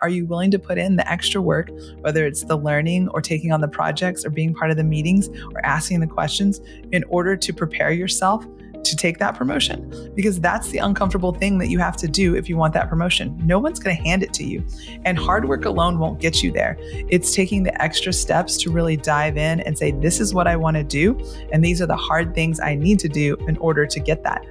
Are you willing to put in the extra work, whether it's the learning or taking on the projects or being part of the meetings or asking the questions in order to prepare yourself to take that promotion? Because that's the uncomfortable thing that you have to do if you want that promotion. No one's going to hand it to you. And hard work alone won't get you there. It's taking the extra steps to really dive in and say, this is what I want to do. And these are the hard things I need to do in order to get that.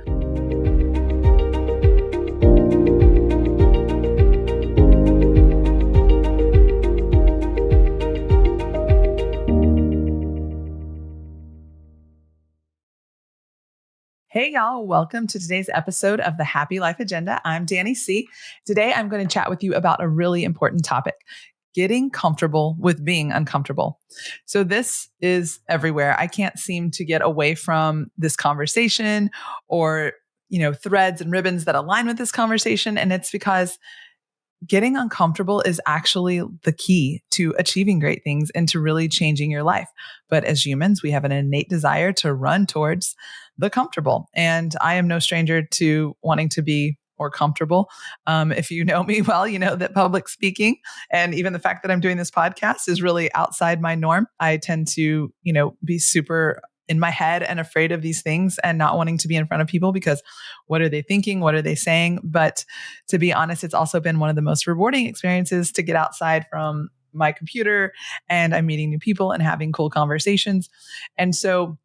Hey, y'all. Welcome to today's episode of the Happy Life Agenda. I'm Dani C. Today, I'm going to chat with you about a really important topic, getting comfortable with being uncomfortable. So this is everywhere. I can't seem to get away from this conversation or, threads and ribbons that align with this conversation. And it's because getting uncomfortable is actually the key to achieving great things and to really changing your life. But as humans, we have an innate desire to run towards the comfortable. And I am no stranger to wanting to be more comfortable. If you know me well, you know that public speaking and even the fact that I'm doing this podcast is really outside my norm. I tend to, be super in my head and afraid of these things and not wanting to be in front of people because what are they thinking? What are they saying? But to be honest, it's also been one of the most rewarding experiences to get outside from my computer and I'm meeting new people and having cool conversations. And so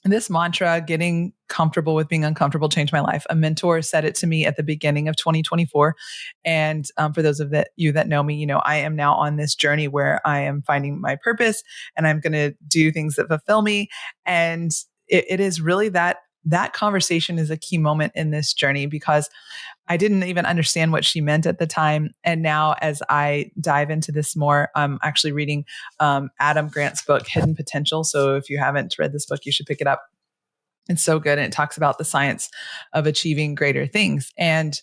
this mantra, getting comfortable with being uncomfortable, changed my life. A mentor said it to me at the beginning of 2024. And for those of you that know me, I am now on this journey where I am finding my purpose and I'm going to do things that fulfill me. And it is really that conversation is a key moment in this journey because I didn't even understand what she meant at the time. And now as I dive into this more, I'm actually reading Adam Grant's book, Hidden Potential. So if you haven't read this book, you should pick it up. It's so good. And it talks about the science of achieving greater things. And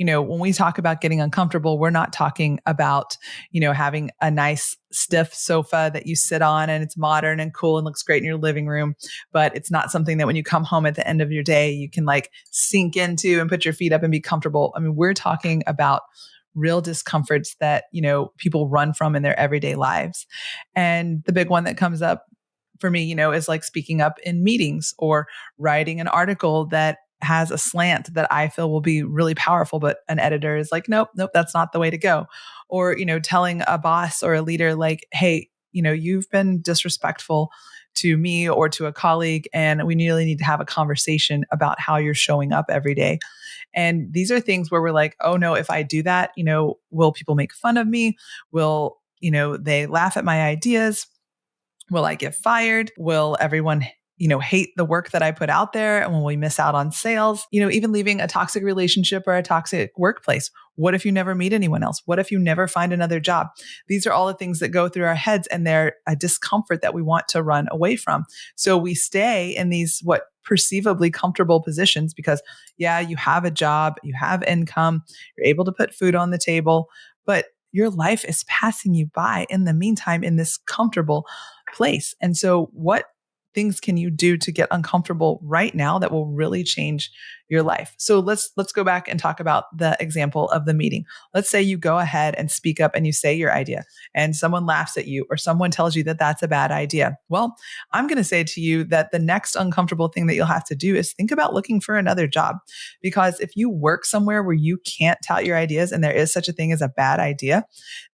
when we talk about getting uncomfortable, we're not talking about, having a nice stiff sofa that you sit on and it's modern and cool and looks great in your living room. But it's not something that when you come home at the end of your day, you can sink into and put your feet up and be comfortable. I mean, we're talking about real discomforts that, people run from in their everyday lives. And the big one that comes up for me, is speaking up in meetings or writing an article that has a slant that I feel will be really powerful, but an editor is like, nope, that's not the way to go. Or, telling a boss or a leader hey, you've been disrespectful to me or to a colleague, and we really need to have a conversation about how you're showing up every day. And these are things where we're like, oh no, if I do that, will people make fun of me? Will, they laugh at my ideas? Will I get fired? Will everyone hate the work that I put out there? And when we miss out on sales, even leaving a toxic relationship or a toxic workplace. What if you never meet anyone else? What if you never find another job? These are all the things that go through our heads and they're a discomfort that we want to run away from. So we stay in these, what perceivably comfortable positions because you have a job, you have income, you're able to put food on the table, but your life is passing you by in the meantime in this comfortable place. And so what things can you do to get uncomfortable right now that will really change your life? So let's go back and talk about the example of the meeting. Let's say you go ahead and speak up and you say your idea and someone laughs at you or someone tells you that that's a bad idea. Well, I'm going to say to you that the next uncomfortable thing that you'll have to do is think about looking for another job. Because if you work somewhere where you can't tout your ideas and there is such a thing as a bad idea,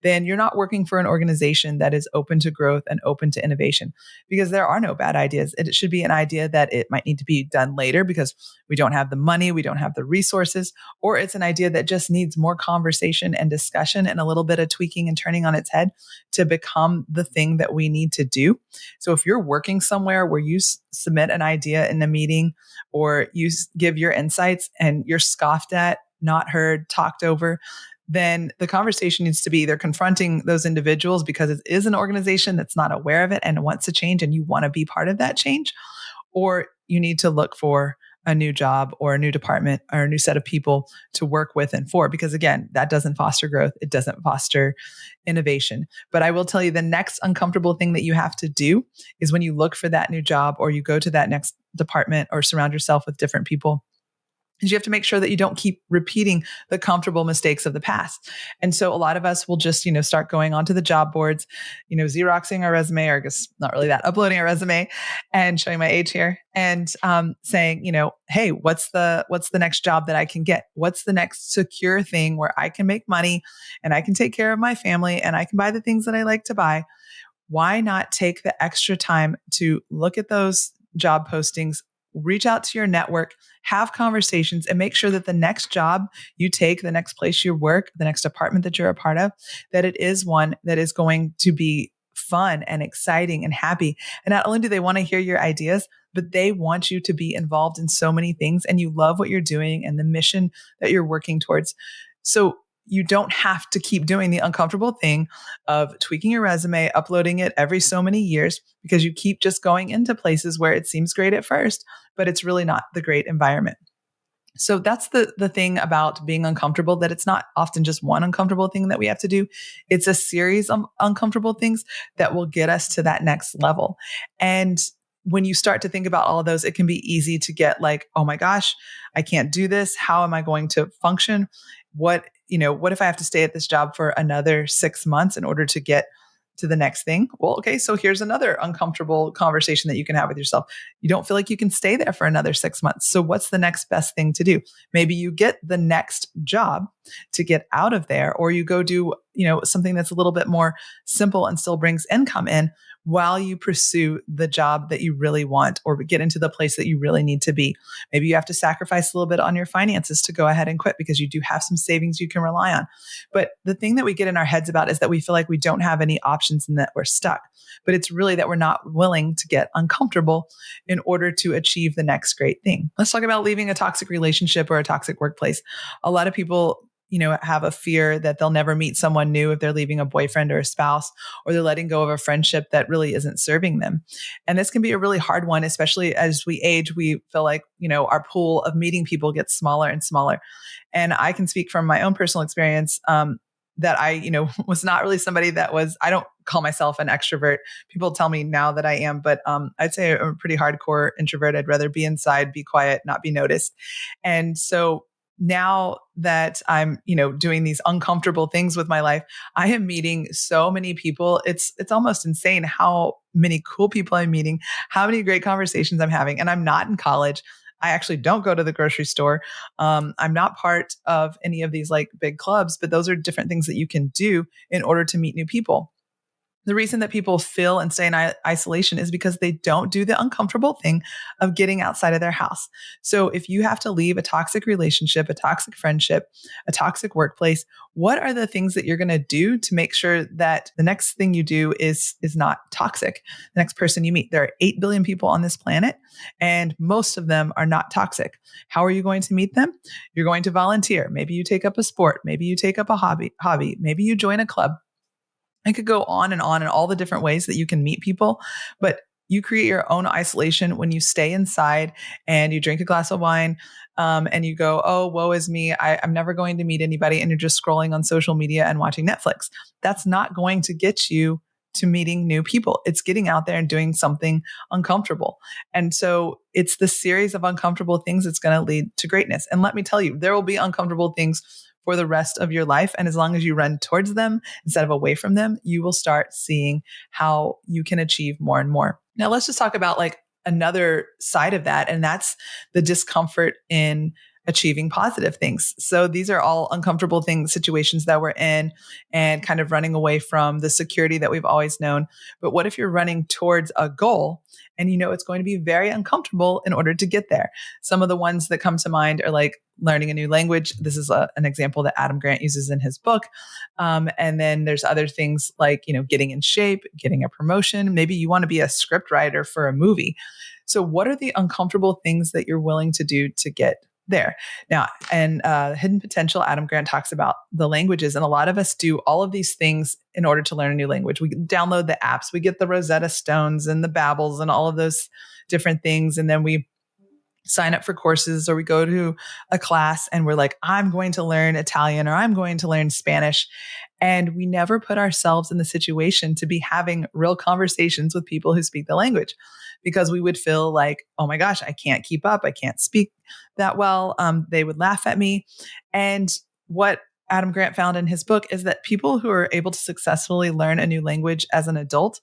then you're not working for an organization that is open to growth and open to innovation, because there are no bad ideas. It should be an idea that it might need to be done later because we don't have the money, we don't have the resources, or it's an idea that just needs more conversation and discussion and a little bit of tweaking and turning on its head to become the thing that we need to do. So if you're working somewhere where you submit an idea in a meeting or you give your insights and you're scoffed at, not heard, talked over, then the conversation needs to be either confronting those individuals because it is an organization that's not aware of it and wants to change and you want to be part of that change, or you need to look for a new job or a new department or a new set of people to work with and for, because again, that doesn't foster growth. It doesn't foster innovation. But I will tell you the next uncomfortable thing that you have to do is when you look for that new job or you go to that next department or surround yourself with different people, is you have to make sure that you don't keep repeating the comfortable mistakes of the past. And so a lot of us will just, start going onto the job boards, Xeroxing our resume, or I guess not really that, uploading our resume and showing my age here and saying, hey, what's the next job that I can get? What's the next secure thing where I can make money and I can take care of my family and I can buy the things that I like to buy? Why not take the extra time to look at those job postings, reach out to your network, have conversations, and make sure that the next job you take, the next place you work, the next apartment that you're a part of, that it is one that is going to be fun and exciting and happy. And not only do they want to hear your ideas, but they want you to be involved in so many things and you love what you're doing and the mission that you're working towards. So you don't have to keep doing the uncomfortable thing of tweaking your resume, uploading it every so many years, because you keep just going into places where it seems great at first, but it's really not the great environment. So that's the thing about being uncomfortable, that it's not often just one uncomfortable thing that we have to do. It's a series of uncomfortable things that will get us to that next level. And when you start to think about all of those, it can be easy to get like, oh my gosh, I can't do this. How am I going to function? What if I have to stay at this job for another 6 months in order to get to the next thing? Well, okay, so here's another uncomfortable conversation that you can have with yourself. You don't feel like you can stay there for another 6 months. So what's the next best thing to do? Maybe you get the next job to get out of there, or you go do, something that's a little bit more simple and still brings income in while you pursue the job that you really want or get into the place that you really need to be. Maybe you have to sacrifice a little bit on your finances to go ahead and quit because you do have some savings you can rely on. But the thing that we get in our heads about is that we feel like we don't have any options and that we're stuck. But it's really that we're not willing to get uncomfortable in order to achieve the next great thing. Let's talk about leaving a toxic relationship or a toxic workplace. A lot of people have a fear that they'll never meet someone new if they're leaving a boyfriend or a spouse, or they're letting go of a friendship that really isn't serving them. And this can be a really hard one, especially as we age. We feel like, our pool of meeting people gets smaller and smaller. And I can speak from my own personal experience, that I, was not really somebody I don't call myself an extrovert. People tell me now that I am, but I'd say I'm a pretty hardcore introvert. I'd rather be inside, be quiet, not be noticed. And so now that I'm, doing these uncomfortable things with my life, I am meeting so many people. It's almost insane how many cool people I'm meeting, how many great conversations I'm having. And I'm not in college. I actually don't go to the grocery store. I'm not part of any of these like big clubs, but those are different things that you can do in order to meet new people. The reason that people feel and stay in isolation is because they don't do the uncomfortable thing of getting outside of their house. So if you have to leave a toxic relationship, a toxic friendship, a toxic workplace, what are the things that you're going to do to make sure that the next thing you do is not toxic? The next person you meet. There are 8 billion people on this planet, and most of them are not toxic. How are you going to meet them? You're going to volunteer. Maybe you take up a sport. Maybe you take up a hobby. Maybe you join a club. I could go on and all the different ways that you can meet people, but you create your own isolation when you stay inside and you drink a glass of wine, and you go, oh, woe is me. I'm never going to meet anybody. And you're just scrolling on social media and watching Netflix. That's not going to get you to meeting new people. It's getting out there and doing something uncomfortable. And so it's the series of uncomfortable things that's going to lead to greatness. And let me tell you, there will be uncomfortable things for the rest of your life. And as long as you run towards them instead of away from them, you will start seeing how you can achieve more and more. Now, let's just talk about like another side of that. And that's the discomfort in achieving positive things. So these are all uncomfortable things, situations that we're in and kind of running away from the security that we've always known. But what if you're running towards a goal and it's going to be very uncomfortable in order to get there? Some of the ones that come to mind are like learning a new language. This is an example that Adam Grant uses in his book. And then there's other things like, getting in shape, getting a promotion. Maybe you want to be a script writer for a movie. So what are the uncomfortable things that you're willing to do to get there? Now, and Hidden Potential, Adam Grant talks about the languages. And a lot of us do all of these things in order to learn a new language. We download the apps, we get the Rosetta Stones and the Babbels and all of those different things. And then we sign up for courses or we go to a class and we're like, I'm going to learn Italian or I'm going to learn Spanish. And we never put ourselves in the situation to be having real conversations with people who speak the language because we would feel like, oh my gosh, I can't keep up. I can't speak that well. They would laugh at me. And what Adam Grant found in his book is that people who are able to successfully learn a new language as an adult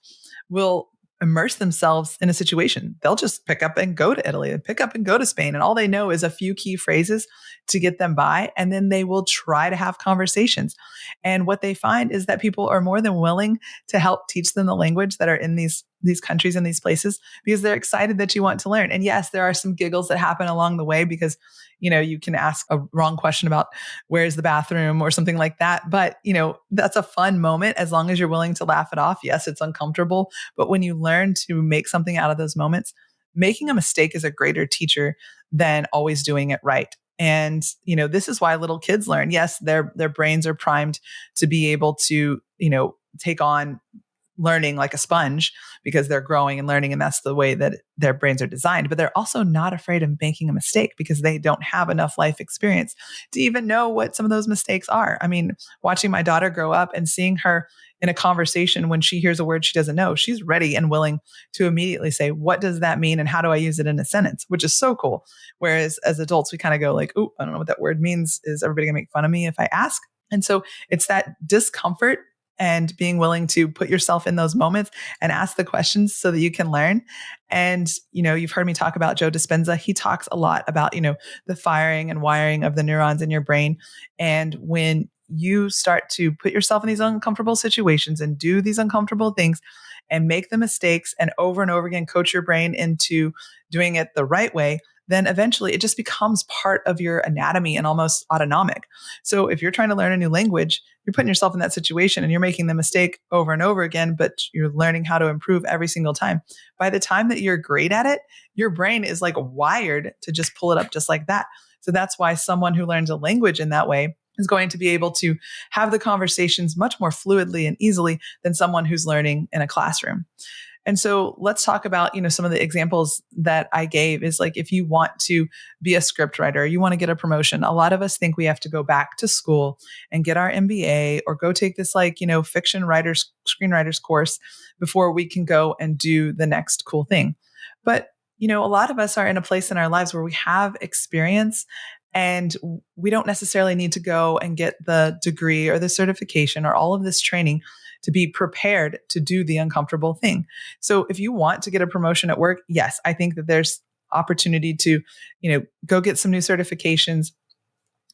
will immerse themselves in a situation. They'll just pick up and go to Italy and pick up and go to Spain. And all they know is a few key phrases to get them by. And then they will try to have conversations. And what they find is that people are more than willing to help teach them the language that are in these countries and these places because they're excited that you want to learn. And yes, there are some giggles that happen along the way because you can ask a wrong question about where's the bathroom or something like that. But, that's a fun moment as long as you're willing to laugh it off. Yes, it's uncomfortable. But when you learn to make something out of those moments, making a mistake is a greater teacher than always doing it right. And, this is why little kids learn. Yes, their brains are primed to be able to, take on learning like a sponge because they're growing and learning. And that's the way that their brains are designed. But they're also not afraid of making a mistake because they don't have enough life experience to even know what some of those mistakes are. I mean, watching my daughter grow up and seeing her in a conversation when she hears a word she doesn't know, she's ready and willing to immediately say, what does that mean? And how do I use it in a sentence? Which is so cool. Whereas as adults, we kind of go like, oh, I don't know what that word means. Is everybody gonna make fun of me if I ask? And so it's that discomfort and being willing to put yourself in those moments and ask the questions so that you can learn. And, you've heard me talk about Joe Dispenza. He talks a lot about, the firing and wiring of the neurons in your brain. And when you start to put yourself in these uncomfortable situations and do these uncomfortable things and make the mistakes and over again, coach your brain into doing it the right way, then eventually it just becomes part of your anatomy and almost autonomic. So if you're trying to learn a new language, you're putting yourself in that situation and you're making the mistake over and over again, but you're learning how to improve every single time. By the time that you're great at it, your brain is like wired to just pull it up just like that. So that's why someone who learns a language in that way is going to be able to have the conversations much more fluidly and easily than someone who's learning in a classroom. And so let's talk about, some of the examples that I gave is like, if you want to be a script writer, you want to get a promotion. A lot of us think we have to go back to school and get our MBA or go take this fiction writers, screenwriters course before we can go and do the next cool thing. But, a lot of us are in a place in our lives where we have experience and we don't necessarily need to go and get the degree or the certification or all of this training to be prepared to do the uncomfortable thing. So if you want to get a promotion at work, yes, I think that there's opportunity to, go get some new certifications,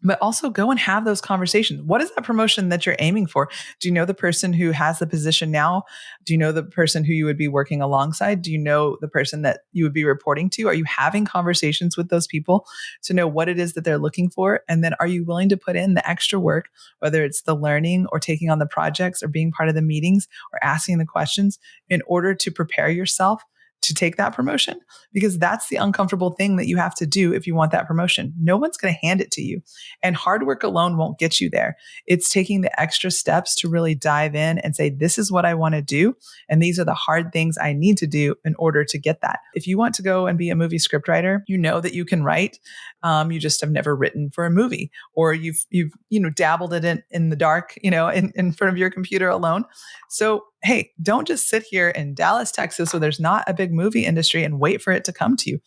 but also go and have those conversations. What is that promotion that you're aiming for? Do you know the person who has the position now? Do you know the person who you would be working alongside? Do you know the person that you would be reporting to? Are you having conversations with those people to know what it is that they're looking for? And then are you willing to put in the extra work, whether it's the learning or taking on the projects or being part of the meetings or asking the questions in order to prepare yourself to take that promotion? Because that's the uncomfortable thing that you have to do if you want that promotion. No one's going to hand it to you. And hard work alone won't get you there. It's taking the extra steps to really dive in and say, this is what I want to do. And these are the hard things I need to do in order to get that. If you want to go and be a movie scriptwriter, you know that you can write. You just have never written for a movie, or you've dabbled in the dark, in front of your computer alone. So, hey, don't just sit here in Dallas, Texas, where there's not a big movie industry and wait for it to come to you.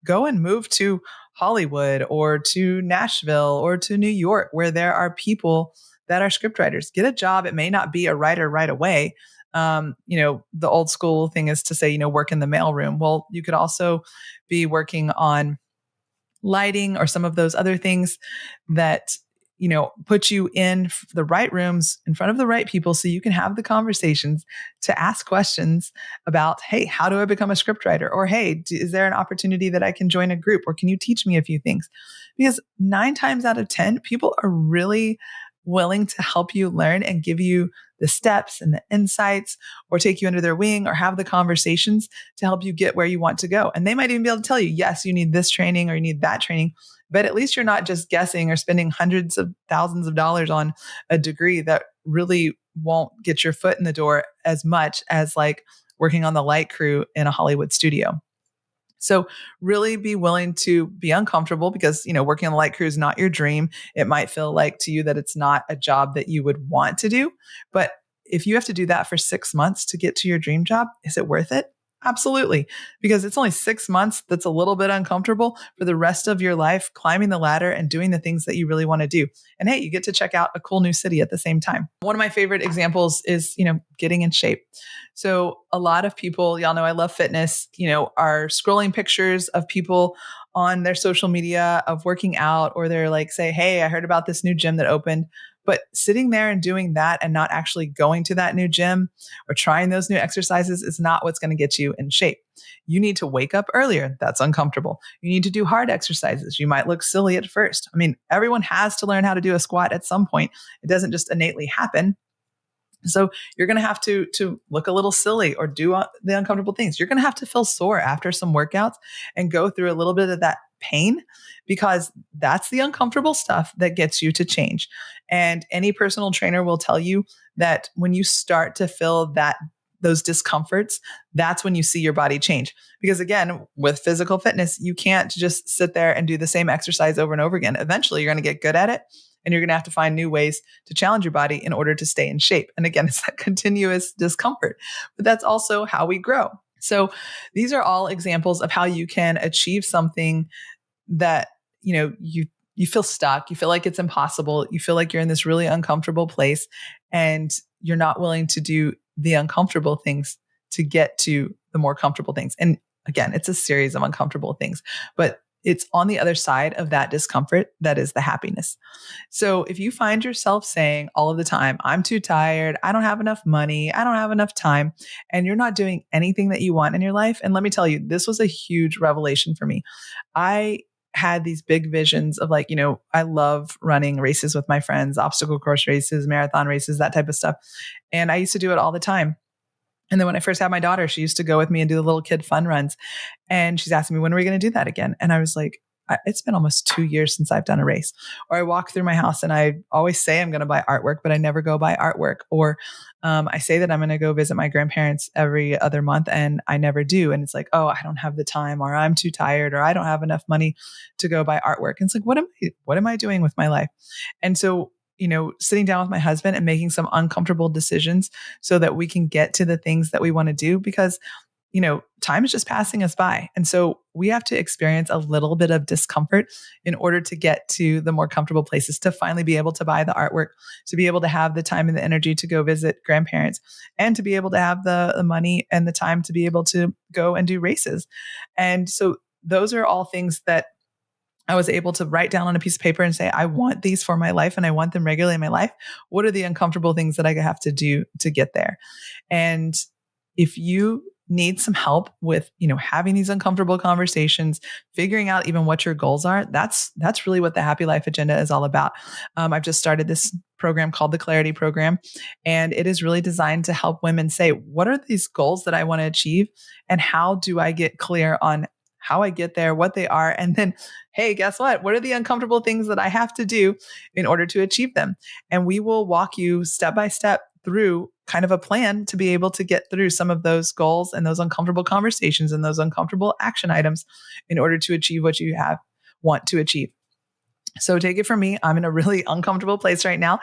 Go and move to Hollywood or to Nashville or to New York, where there are people that are scriptwriters. Get a job. It may not be a writer right away. The old school thing is to say, work in the mailroom. Well, you could also be working on lighting or some of those other things that put you in the right rooms in front of the right people so you can have the conversations to ask questions about, hey, how do I become a scriptwriter? Or, hey, is there an opportunity that I can join a group? Or can you teach me a few things? Because 9 times out of 10, people are really willing to help you learn and give you the steps and the insights, or take you under their wing, or have the conversations to help you get where you want to go. And they might even be able to tell you, yes, you need this training or you need that training, but at least you're not just guessing or spending hundreds of thousands of dollars on a degree that really won't get your foot in the door as much as like working on the light crew in a Hollywood studio. So really be willing to be uncomfortable because, working on the light crew is not your dream. It might feel like to you that it's not a job that you would want to do. But if you have to do that for 6 months to get to your dream job, is it worth it? Absolutely. Because it's only 6 months that's a little bit uncomfortable for the rest of your life, climbing the ladder and doing the things that you really want to do. And hey, you get to check out a cool new city at the same time. One of my favorite examples is, getting in shape. So a lot of people, y'all know I love fitness, are scrolling pictures of people on their social media of working out, or they're like, say, hey, I heard about this new gym that opened. But sitting there and doing that and not actually going to that new gym or trying those new exercises is not what's going to get you in shape. You need to wake up earlier. That's uncomfortable. You need to do hard exercises. You might look silly at first. I mean, everyone has to learn how to do a squat at some point. It doesn't just innately happen. So you're going to have to look a little silly or do the uncomfortable things. You're going to have to feel sore after some workouts and go through a little bit of that pain, because that's the uncomfortable stuff that gets you to change. And any personal trainer will tell you that when you start to feel those discomforts, that's when you see your body change. Because again, with physical fitness, you can't just sit there and do the same exercise over and over again. Eventually, you're going to get good at it. And you're going to have to find new ways to challenge your body in order to stay in shape. And again, it's that continuous discomfort, but that's also how we grow. So these are all examples of how you can achieve something that, you feel stuck. You feel like it's impossible. You feel like you're in this really uncomfortable place and you're not willing to do the uncomfortable things to get to the more comfortable things. And again, it's a series of uncomfortable things, but it's on the other side of that discomfort that is the happiness. So if you find yourself saying all of the time, I'm too tired, I don't have enough money, I don't have enough time, and you're not doing anything that you want in your life. And let me tell you, this was a huge revelation for me. I had these big visions of I love running races with my friends, obstacle course races, marathon races, that type of stuff. And I used to do it all the time. And then when I first had my daughter, she used to go with me and do the little kid fun runs. And she's asking me, when are we going to do that again? And I was like, it's been almost 2 years since I've done a race. Or I walk through my house and I always say I'm going to buy artwork, but I never go buy artwork. Or I say that I'm going to go visit my grandparents every other month and I never do. And it's like, oh, I don't have the time, or I'm too tired, or I don't have enough money to go buy artwork. And it's like, what am I doing with my life? And so sitting down with my husband and making some uncomfortable decisions so that we can get to the things that we want to do, because, time is just passing us by. And so we have to experience a little bit of discomfort in order to get to the more comfortable places, to finally be able to buy the artwork, to be able to have the time and the energy to go visit grandparents, and to be able to have the money and the time to be able to go and do races. And so those are all things that I was able to write down on a piece of paper and say, I want these for my life and I want them regularly in my life. What are the uncomfortable things that I have to do to get there? And if you need some help with, having these uncomfortable conversations, figuring out even what your goals are, that's really what the Happy Life Agenda is all about. I've just started this program called the Clarity Program, and it is really designed to help women say, what are these goals that I want to achieve? And how do I get clear on how I get there, what they are, and then, hey, guess what? What are the uncomfortable things that I have to do in order to achieve them? And we will walk you step by step through kind of a plan to be able to get through some of those goals and those uncomfortable conversations and those uncomfortable action items in order to achieve what you want to achieve. So take it from me, I'm in a really uncomfortable place right now,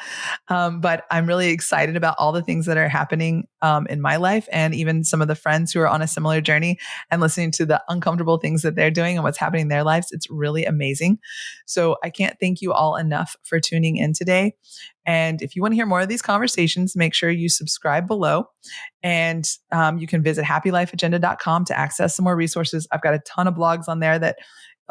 but I'm really excited about all the things that are happening in my life, and even some of the friends who are on a similar journey and listening to the uncomfortable things that they're doing and what's happening in their lives. It's really amazing. So I can't thank you all enough for tuning in today. And if you want to hear more of these conversations, make sure you subscribe below. And you can visit happylifeagenda.com to access some more resources. I've got a ton of blogs on there that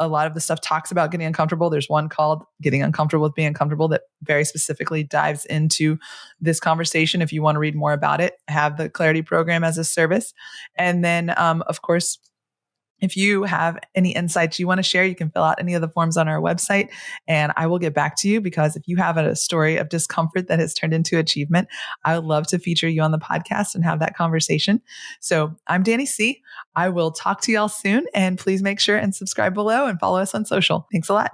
a lot of the stuff talks about getting uncomfortable. There's one called Getting Uncomfortable with Being Uncomfortable that very specifically dives into this conversation. If you want to read more about it, I have the Clarity Program as a service. And then, of course, if you have any insights you want to share, you can fill out any of the forms on our website and I will get back to you, because if you have a story of discomfort that has turned into achievement, I would love to feature you on the podcast and have that conversation. So I'm Dani C. I will talk to y'all soon, and please make sure and subscribe below and follow us on social. Thanks a lot.